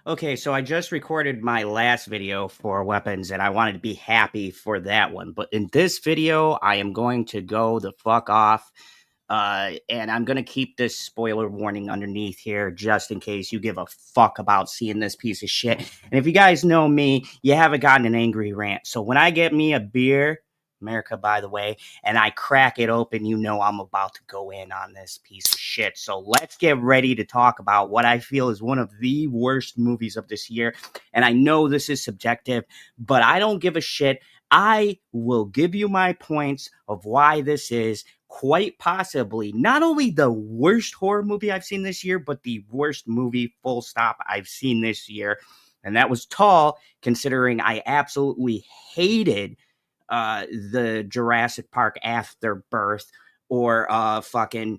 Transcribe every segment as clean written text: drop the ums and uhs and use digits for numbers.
Okay, so I just recorded my last video for weapons and I wanted to be happy for that one. But in this video, I am going to go the fuck off. And I'm going to keep this spoiler warning underneath here just in case you give a fuck about seeing this piece of shit. And if you guys know me, you haven't gotten an angry rant. So when I get me a beer, America, by the way, and I crack it open, you know I'm about to go in on this piece of shit. So let's get ready to talk about what I feel is one of the worst movies of this year. And I know this is subjective, but I don't give a shit. I will give you my points of why this is quite possibly not only the worst horror movie I've seen this year, but the worst movie, full stop, I've seen this year. And that was tall, considering I absolutely hated the Jurassic Park Afterbirth or fucking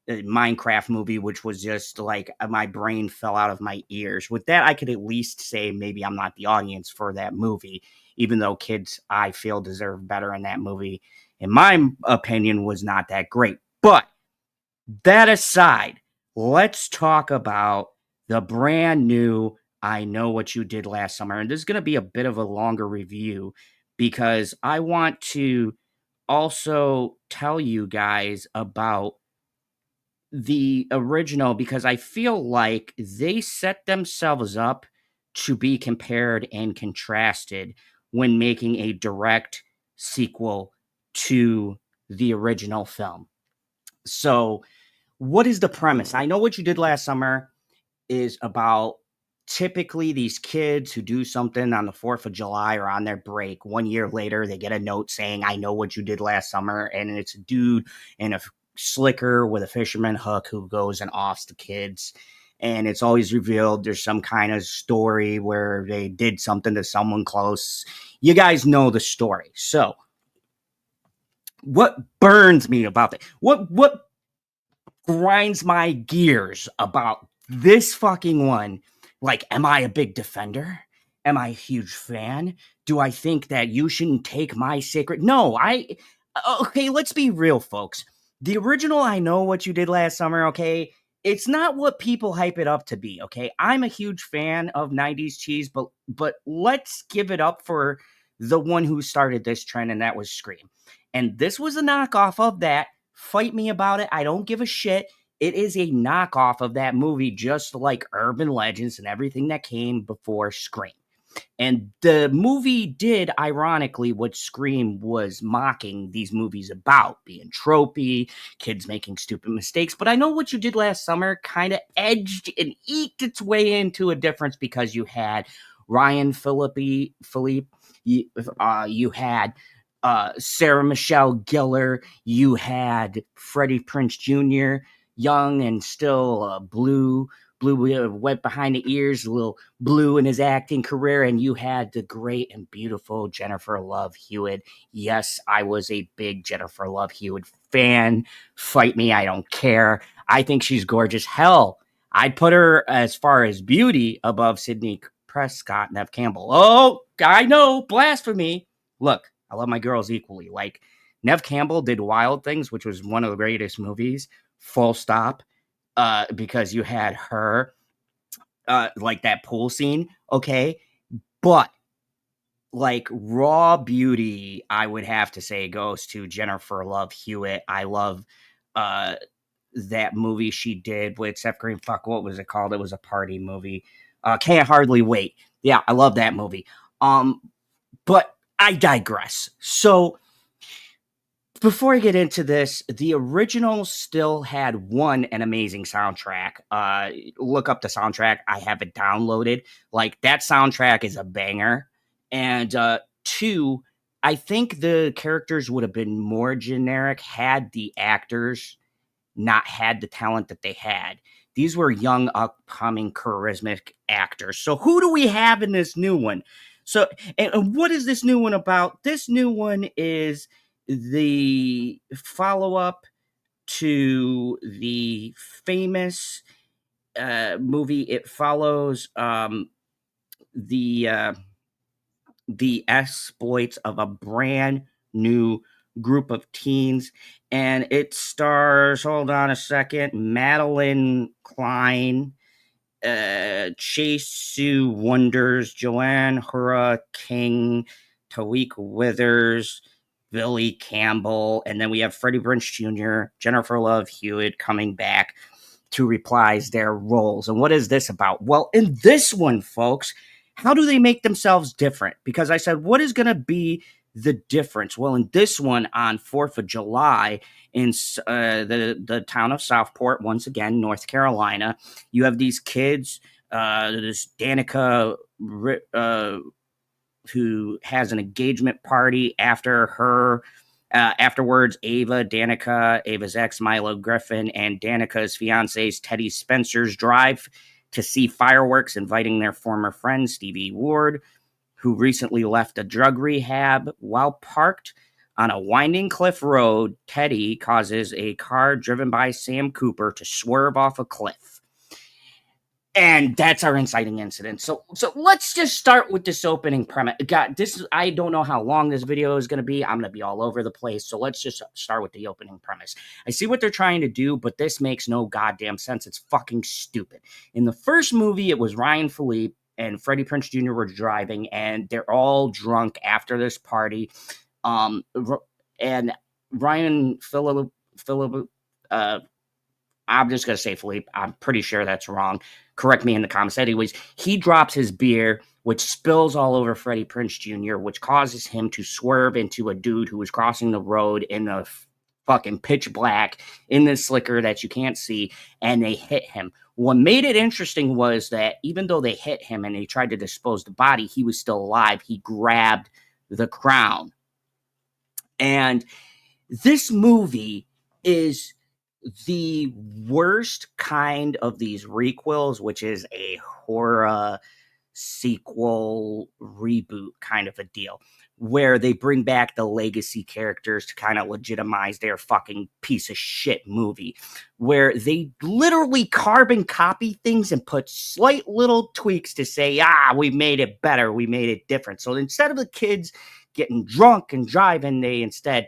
Minecraft movie, which was just like my brain fell out of my ears. With that, I could at least say maybe I'm not the audience for that movie, even though kids I feel deserve better in that movie. In my opinion, was not that great. But that aside, let's talk about the brand new I Know What You Did Last Summer. And this is going to be a bit of a longer review because I want to also tell you guys about the original because I feel like they set themselves up to be compared and contrasted when making a direct sequel to the original film. So, what is the premise? I Know What You Did Last Summer is about typically these kids who do something on the 4th of July or on their break. 1 year later, they get a note saying, I know what you did last summer. And it's a dude in a slicker with a fisherman hook who goes and offs the kids. And it's always revealed there's some kind of story where they did something to someone close. You guys know the story. So, what burns me about it? What grinds my gears about this fucking one. Like, am I a big defender? Am I a huge fan? Do I think that you shouldn't take my sacred? No, okay, let's be real, folks. The original I Know What You Did Last Summer, okay, it's not what people hype it up to be, okay? I'm a huge fan of 90s cheese, but let's give it up for the one who started this trend, and that was Scream. And this was a knockoff of that. Fight me about it. I don't give a shit. It is a knockoff of that movie, just like Urban Legends and everything that came before Scream. And the movie did, ironically, what Scream was mocking these movies about being tropey, kids making stupid mistakes. But I Know What You Did Last Summer kind of edged and eked its way into a difference because you had Ryan Philippe, you had Sarah Michelle Gellar, you had Freddie Prince Jr., young and still blue wet behind the ears, a little blue in his acting career, and you had the great and beautiful Jennifer Love Hewitt. Yes, I was a big Jennifer Love Hewitt fan. Fight me, I don't care. I think she's gorgeous. Hell, I'd put her as far as beauty above Sidney Prescott and Nev Campbell. Oh, I know, blasphemy. Look, I love my girls equally. Like, Nev Campbell did Wild Things, which was one of the greatest movies, full stop, because you had her, like that pool scene, okay? But like raw beauty, I would have to say goes to Jennifer Love Hewitt. I love uh that movie she did with Seth Green. Fuck, what was it called? It was a party movie. Can't Hardly Wait. Yeah, I love that movie. Um, but I digress. So before I get into this, the original still had an amazing soundtrack. Look up the soundtrack. I have it downloaded. Like that soundtrack is a banger. And two, I think the characters would have been more generic had the actors not had the talent that they had. These were young, upcoming, charismatic actors. So who do we have in this new one? So, and what is this new one about? This new one is the follow up to the famous movie. It follows the the exploits of a brand new group of teens, and it stars. Hold on a second, Madeline Klein Chase Sue Wonders, Joanne Hura King, Tariq Withers, Billy Campbell, and then we have Freddie Prinze Jr., Jennifer Love Hewitt coming back to reprise their roles. And what is this about? Well, in this one, folks, how do they make themselves different? Because I said, what is going to be the difference? Well, in this one, on 4th of July, in the town of Southport, once again, North Carolina, you have these kids, this Danica, who has an engagement party after her. Afterwards, Ava's ex, Milo Griffin, and Danica's fiance's Teddy Spencer's drive to see fireworks, inviting their former friend, Stevie Ward, who recently left a drug rehab. While parked on a winding cliff road, Teddy causes a car driven by Sam Cooper to swerve off a cliff. And that's our inciting incident. So let's just start with this opening premise. God, I don't know how long this video is going to be. I'm going to be all over the place. So let's just start with the opening premise. I see what they're trying to do, but this makes no goddamn sense. It's fucking stupid. In the first movie, it was Ryan Philippe and Freddie Prinze Jr. were driving, and they're all drunk after this party. And Ryan Philippe, I'm just going to say Philippe. I'm pretty sure that's wrong. Correct me in the comments. Anyways, he drops his beer, which spills all over Freddie Prinze Jr., which causes him to swerve into a dude who was crossing the road in the fucking pitch black in this slicker that you can't see, and they hit him. What made it interesting was that even though they hit him and they tried to dispose the body, he was still alive. He grabbed the crown. And this movie is the worst kind of these requels, which is a horror sequel reboot kind of a deal, where they bring back the legacy characters to kind of legitimize their fucking piece of shit movie, where they literally carbon copy things and put slight little tweaks to say, we made it better, we made it different. So instead of the kids getting drunk and driving, they instead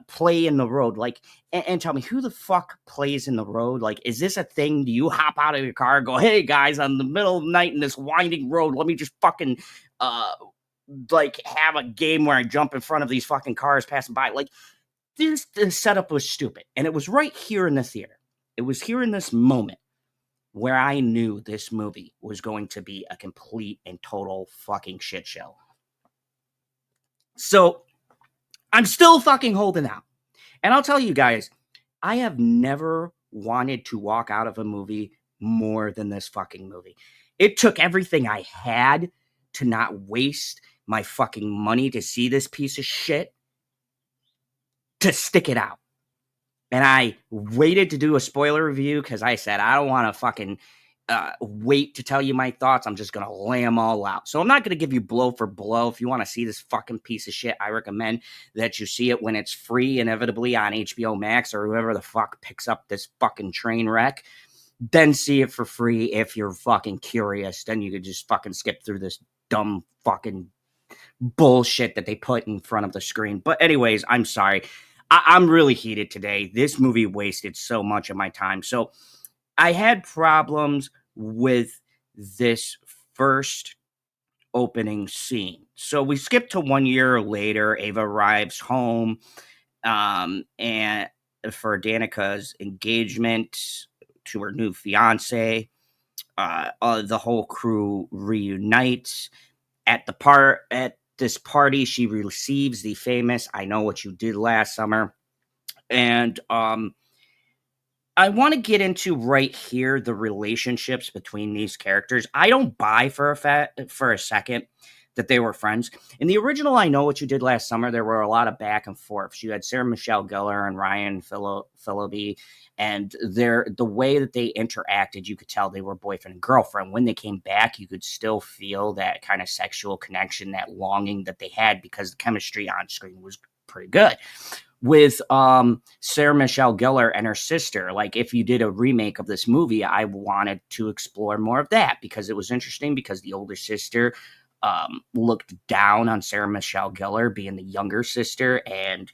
play in the road. Like, and tell me, who the fuck plays in the road? Like, is this a thing? Do you hop out of your car and go, hey guys, on the middle of the night in this winding road, let me just fucking like have a game where I jump in front of these fucking cars passing by? Like, this setup was stupid. And it was right here in the theater. It was here in this moment where I knew this movie was going to be a complete and total fucking shit show. So I'm still fucking holding out. And I'll tell you guys, I have never wanted to walk out of a movie more than this fucking movie. It took everything I had to not waste my fucking money to see this piece of shit to stick it out. And I waited to do a spoiler review because I said, I don't want to fucking wait to tell you my thoughts. I'm just going to lay them all out. So I'm not going to give you blow for blow. If you want to see this fucking piece of shit, I recommend that you see it when it's free, inevitably on HBO Max or whoever the fuck picks up this fucking train wreck. Then see it for free if you're fucking curious. Then you could just fucking skip through this dumb fucking bullshit that they put in front of the screen. But anyways, I'm sorry. I'm really heated today. This movie wasted so much of my time. So I had problems with this first opening scene. So we skip to 1 year later. Ava arrives home and for Danica's engagement to her new fiance. The whole crew reunites at this party. She receives the famous "I Know What You Did Last Summer," and I want to get into right here the relationships between these characters. I don't buy for a second that they were friends. In the original I Know What You Did Last Summer, there were a lot of back and forth. You had Sarah Michelle Gellar and Ryan Phillippe, and the way that they interacted, you could tell they were boyfriend and girlfriend. When they came back, you could still feel that kind of sexual connection, that longing that they had, because the chemistry on screen was pretty good. With Sarah Michelle Gellar and her sister, like if you did a remake of this movie, I wanted to explore more of that because it was interesting, because the older sister looked down on Sarah Michelle Gellar being the younger sister, and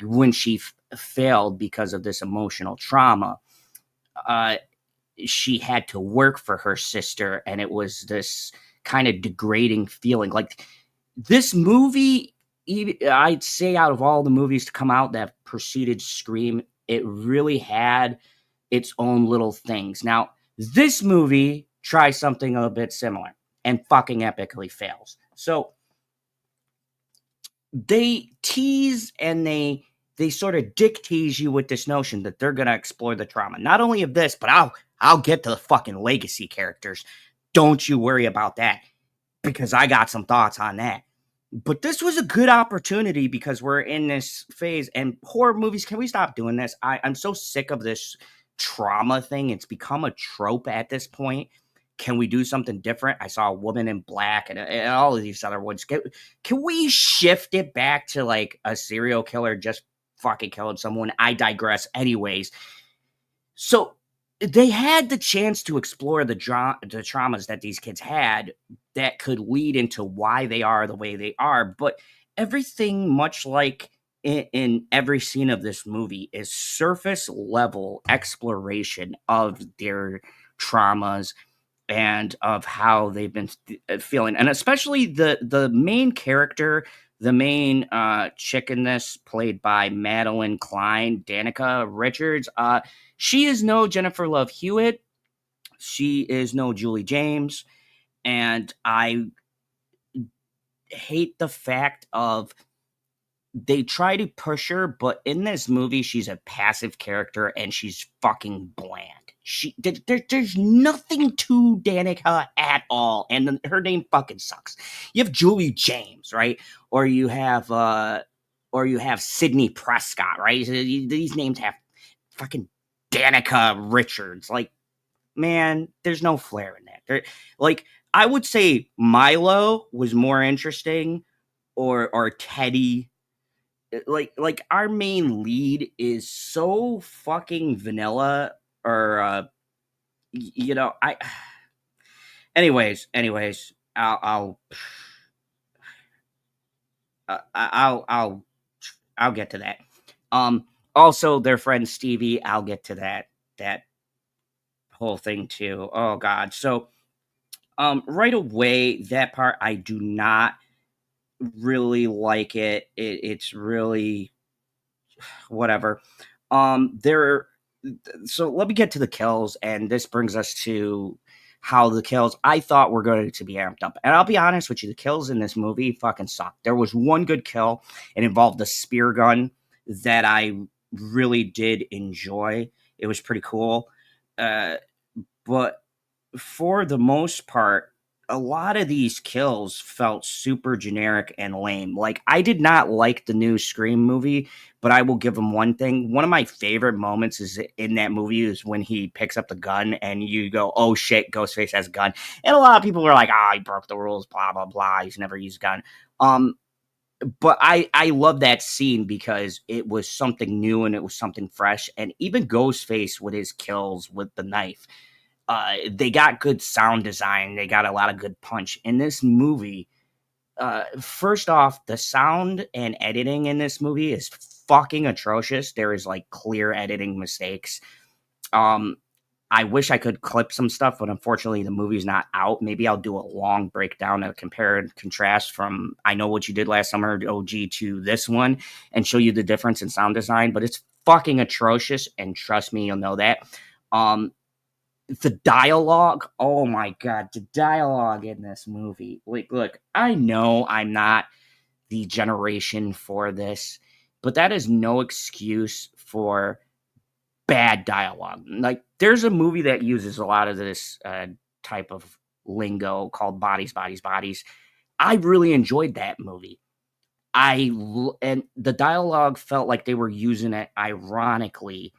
when she failed because of this emotional trauma, she had to work for her sister, and it was this kind of degrading feeling. Like this movie, I'd say out of all the movies to come out that preceded Scream, it really had its own little things. Now, this movie tries something a bit similar and fucking epically fails. So they tease and they sort of dick tease you with this notion that they're gonna explore the trauma, not only of this, but I'll get to the fucking legacy characters. Don't you worry about that because I got some thoughts on that. But this was a good opportunity because we're in this phase and horror movies. Can we stop doing this? I'm so sick of this trauma thing. It's become a trope at this point. Can we do something different? I saw a woman in black and all of these other ones. Can we shift it back to like a serial killer just fucking killing someone? I digress. Anyways, so they had the chance to explore the traumas that these kids had that could lead into why they are the way they are, but everything, much like in every scene of this movie, is surface level exploration of their traumas and of how they've been feeling, and especially the main character, the main chick in this, played by Madeline Klein, Danica Richards. She is no Jennifer Love Hewitt. She is no Julie James, and I hate the fact of they try to push her, but in this movie, she's a passive character and she's fucking bland. There's nothing to Danica at all, and her name fucking sucks. You have Julie James, right? Or you have Sydney Prescott, right? These names have fucking Danica Richards. Like, man, there's no flair in that. Like, I would say Milo was more interesting, or Teddy. Like our main lead is so fucking vanilla, or I anyways, I'll get to that. Also their friend Stevie, I'll get to that whole thing too. Oh god. So right away, that part I do not really like it's really whatever. There. So let me get to the kills, and this brings us to how the kills I thought were going to be amped up. And I'll be honest with you, the kills in this movie fucking sucked. There was one good kill. It involved a spear gun that I really did enjoy. It was pretty cool. But for the most part, a lot of these kills felt super generic and lame. Like, I did not like the new Scream movie, but I will give him one thing. One of my favorite moments is in that movie is when he picks up the gun and you go, oh shit, Ghostface has a gun. And a lot of people were like, ah, he broke the rules, blah, blah, blah. He's never used a gun. But I love that scene because it was something new and it was something fresh. And even Ghostface with his kills with the knife, they got good sound design. They got a lot of good punch in this movie. First off, the sound and editing in this movie is fucking atrocious. There is like clear editing mistakes. Um, I wish I could clip some stuff, but unfortunately, the movie's not out. Maybe I'll do a long breakdown, a compare and contrast from I Know What You Did Last Summer, OG, to this one, and show you the difference in sound design. But it's fucking atrocious, and trust me, you'll know that. Um, the dialogue, oh my god, the dialogue in this movie. Like, look, I know I'm not the generation for this, but that is no excuse for bad dialogue. Like, there's a movie that uses a lot of this type of lingo called Bodies, Bodies, Bodies. I really enjoyed that movie. And the dialogue felt like they were using it ironically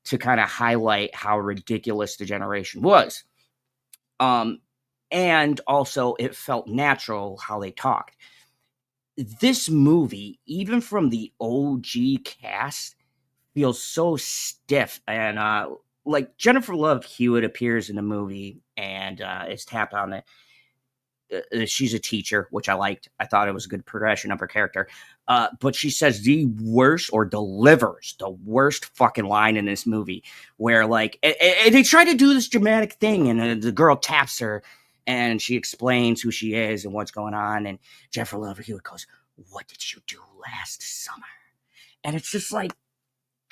to kind of highlight how ridiculous the generation was. Um, and also it felt natural how they talked. This movie, even from the OG cast, feels so stiff, and like Jennifer Love Hewitt appears in the movie and is tapped on it. she's a teacher, which I liked. I thought it was a good progression of her character. But she says the worst, or delivers the worst fucking line in this movie, where like they try to do this dramatic thing, and the girl taps her, and she explains who she is and what's going on, and Jennifer Love Hewitt goes, "What did you do last summer?" And it's just like,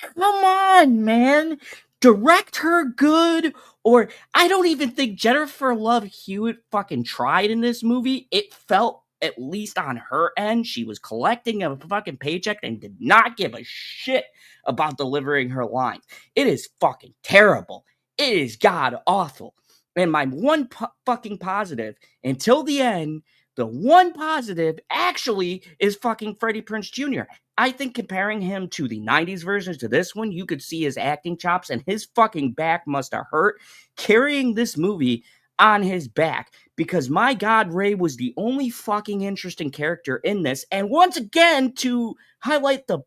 come on, man. Direct her good. Or I don't even think Jennifer Love Hewitt fucking tried in this movie. It felt, at least on her end, she was collecting a fucking paycheck and did not give a shit about delivering her lines. It is fucking terrible. It is god awful. And my one fucking positive until the end, the one positive actually is fucking Freddie Prinze Jr. I think comparing him to the 90s versions to this one, you could see his acting chops, and his fucking back must have hurt carrying this movie on his back, because my God, Ray was the only fucking interesting character in this. And once again, to highlight the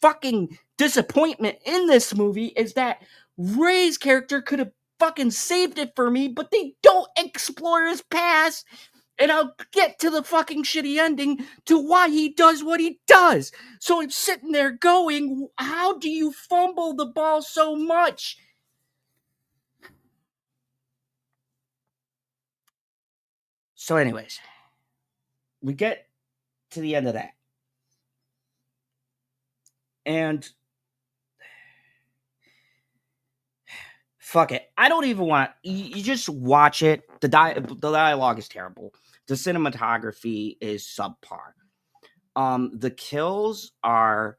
fucking disappointment in this movie, is that Ray's character could have fucking saved it for me, but they don't explore his past. And I'll get to the fucking shitty ending to why he does what he does. So I'm sitting there going, how do you fumble the ball so much? So, anyways, we get to the end of that. And fuck it. I don't even want you just watch it. The dialogue is terrible. The cinematography is subpar. The kills are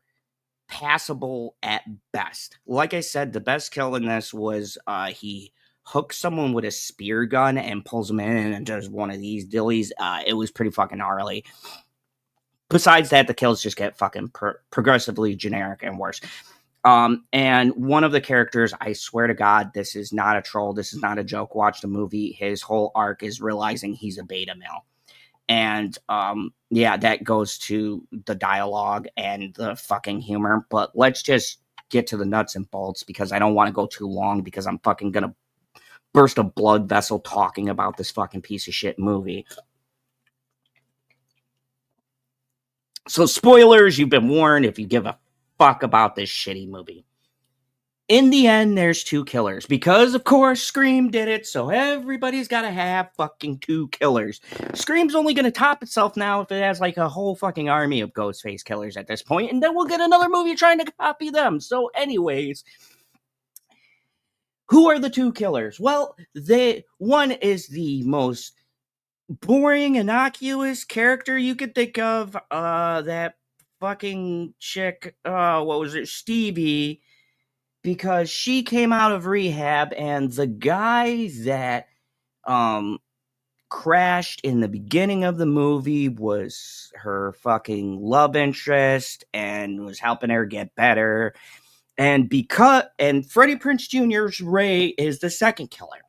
passable at best. Like I said, the best kill in this was he hooks someone with a spear gun and pulls them in and does one of these dillies. It was pretty fucking gnarly. Besides that, the kills just get fucking progressively generic and worse. And one of the characters, I swear to God, this is not a troll. This is not a joke. Watch the movie. His whole arc is realizing he's a beta male. And yeah, that goes to the dialogue and the fucking humor. But let's just get to the nuts and bolts, because I don't want to go too long, because I'm fucking gonna burst a blood vessel talking about this fucking piece of shit movie. So spoilers, you've been warned if you give a fuck about this shitty movie. In the end, there's two killers, because of course Scream did it, so everybody's gotta have fucking two killers. Scream's only gonna top itself now if it has like a whole fucking army of Ghostface killers at this point, and then we'll get another movie trying to copy them. So anyways, who are the two killers? Well, one is the most boring, innocuous character you could think of. That fucking chick, what was it, Stevie, because she came out of rehab, and the guy that um crashed in the beginning of the movie was her fucking love interest and was helping her get better. And Freddie Prinze Jr.'s Ray is the second killer.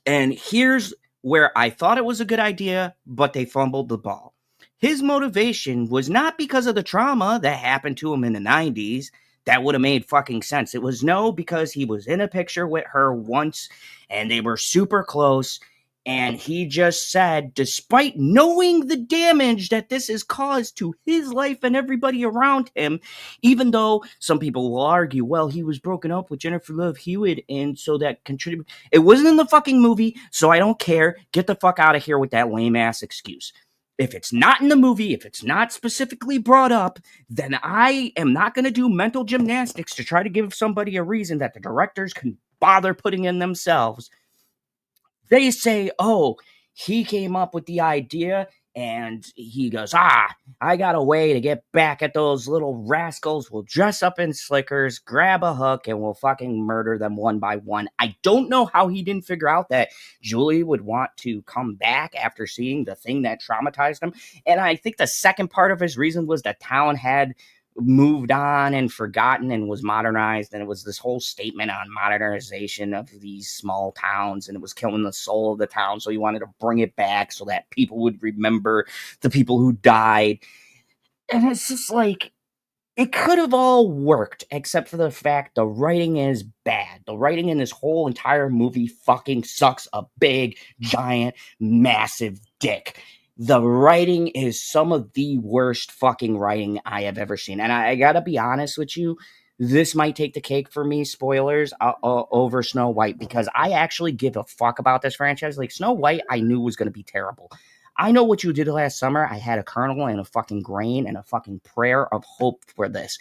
And here's where I thought it was a good idea, but they fumbled the ball. His motivation was not because of the trauma that happened to him in the 90s. That would have made fucking sense. It was no, because he was in a picture with her once and they were super close. And he just said, despite knowing the damage that this has caused to his life and everybody around him, even though some people will argue, well, he was broken up with Jennifer Love Hewitt, and so that contributed. It wasn't in the fucking movie, so I don't care. Get the fuck out of here with that lame ass excuse. If it's not in the movie, if it's not specifically brought up, then I am not going to do mental gymnastics to try to give somebody a reason that the directors can bother putting in themselves. They say, oh, he came up with the idea and he goes, I got a way to get back at those little rascals. We'll dress up in slickers, grab a hook, and we'll fucking murder them one by one. I don't know how he didn't figure out that Julie would want to come back after seeing the thing that traumatized him. And I think the second part of his reason was that town had moved on and forgotten and was modernized, and it was this whole statement on modernization of these small towns, and it was killing the soul of the town, so he wanted to bring it back so that people would remember the people who died. And it's just like, It could have all worked, except for the fact the writing is bad. The writing in this whole entire movie fucking sucks a big, giant, massive dick. The writing is some of the worst fucking writing I have ever seen. And I gotta be honest with you, this might take the cake for me, spoilers, over Snow White, because I actually give a fuck about this franchise. Like, Snow White, I knew was gonna be terrible. I know what you did last summer. I had a kernel and a fucking grain and a fucking prayer of hope for this.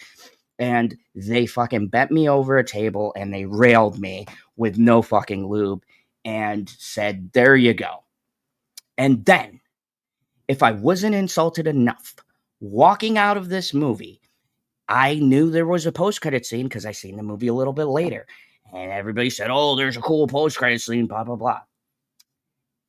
And they fucking bent me over a table and they railed me with no fucking lube and said, there you go. And then, if I wasn't insulted enough, walking out of this movie, I knew there was a post-credit scene because I seen the movie a little bit later. And everybody said, oh, there's a cool post-credit scene, blah, blah, blah.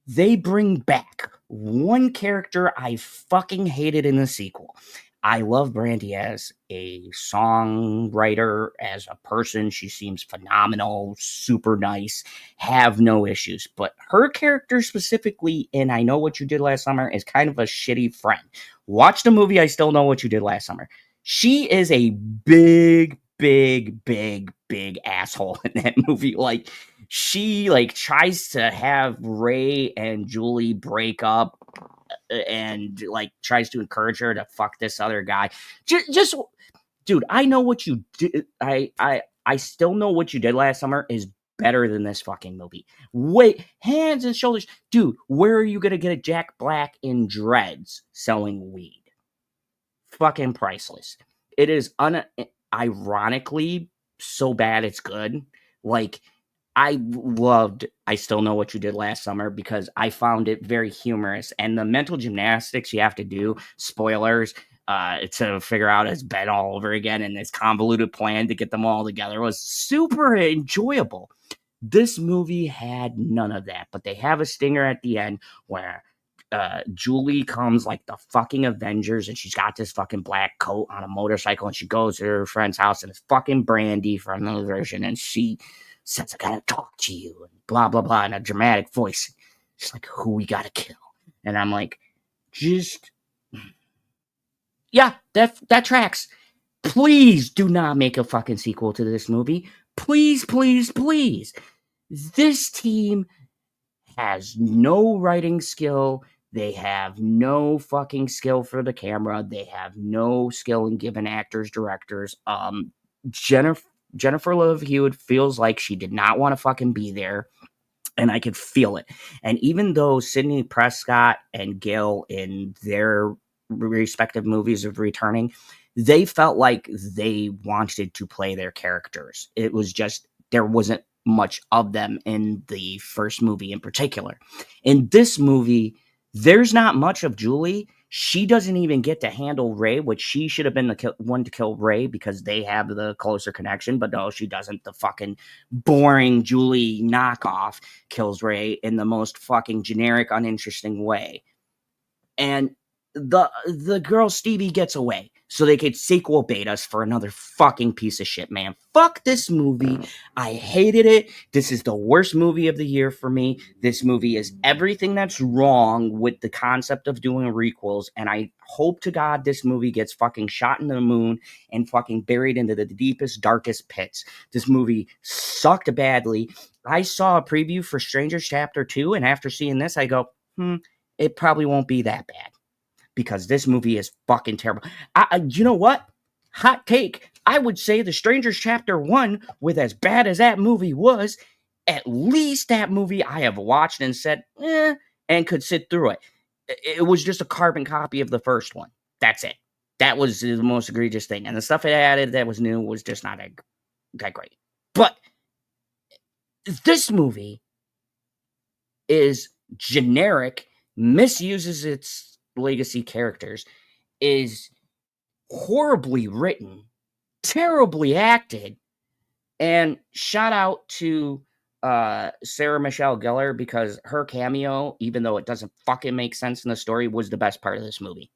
They bring back one character I fucking hated in the sequel. I love Brandy as a songwriter, as a person. She seems phenomenal, super nice, have no issues. But her character specifically, in I Know What You Did Last Summer, is kind of a shitty friend. Watch the movie I Still Know What You Did Last Summer. She is a big, big, big, big asshole in that movie. Like, she like tries to have Ray and Julie break up and like tries to encourage her to fuck this other guy. Just dude, I know what you did. I still know what you did last summer is better than this fucking movie. Wait, hands and shoulders, dude. Where are you gonna get a Jack Black in dreads selling weed? Fucking priceless. It is ironically so bad it's good. Like, I loved I Still Know What You Did Last Summer because I found it very humorous. And the mental gymnastics you have to do, spoilers, to figure out it's Ben all over again and this convoluted plan to get them all together was super enjoyable. This movie had none of that, but they have a stinger at the end where Julie comes like the fucking Avengers and she's got this fucking black coat on a motorcycle and she goes to her friend's house and it's fucking Brandy from the version and she says, I gotta talk to you and blah, blah, blah in a dramatic voice. She's like, who we gotta kill? And I'm like, just, yeah, that tracks. Please do not make a fucking sequel to this movie. Please, please, please. This team has no writing skill. They have no fucking skill for the camera. They have no skill in giving actors, directors. Jennifer Love Hewitt feels like she did not want to fucking be there, and I could feel it. And even though Sidney Prescott and Gail in their respective movies of returning, they felt like they wanted to play their characters. It was just there wasn't much of them in the first movie in particular. In this movie, there's not much of Julie. She doesn't even get to handle Ray, which she should have been the one to kill Ray because they have the closer connection. But no, she doesn't. The fucking boring Julie knockoff kills Ray in the most fucking generic, uninteresting way. And the girl Stevie gets away so they could sequel bait us for another fucking piece of shit, man. Fuck this movie. I hated it. This is the worst movie of the year for me. This movie is everything that's wrong with the concept of doing requels, and I hope to God this movie gets fucking shot in the moon and fucking buried into the deepest, darkest pits. This movie sucked badly. I saw a preview for Strangers Chapter 2, and after seeing this, I go, it probably won't be that bad because this movie is fucking terrible. You know what? Hot take. I would say The Strangers Chapter 1, with as bad as that movie was, at least that movie I have watched and said, and could sit through it. It was just a carbon copy of the first one. That's it. That was the most egregious thing. And the stuff it added that was new was just not that great. But this movie is generic, misuses its legacy characters, is horribly written, terribly acted, and shout out to Sarah Michelle Gellar because her cameo, even though it doesn't fucking make sense in the story, was the best part of this movie.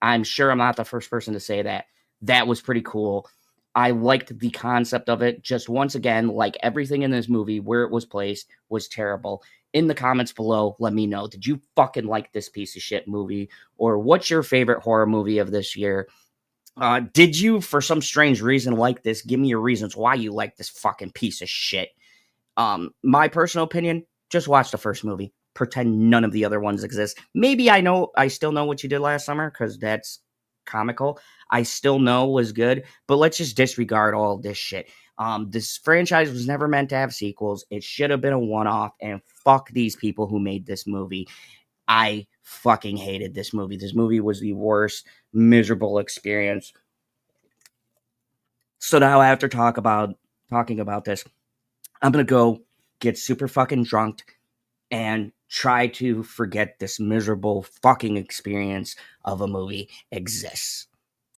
I'm sure I'm not the first person to say that. That was pretty cool. I liked the concept of it. Just once again, like everything in this movie, where it was placed was terrible. In the comments below, let me know. Did you fucking like this piece of shit movie? Or what's your favorite horror movie of this year? Did you, for some strange reason, like this? Give me your reasons why you like this fucking piece of shit. My personal opinion, just watch the first movie. Pretend none of the other ones exist. Maybe I still know what you did last summer because that's comical. I still know was good, but let's just disregard all this shit. This franchise was never meant to have sequels. It should have been a one-off, and fuck these people who made this movie. I fucking hated this movie. This movie was the worst, miserable experience. So now after talking about this, I'm gonna go get super fucking drunk and try to forget this miserable fucking experience of a movie exists.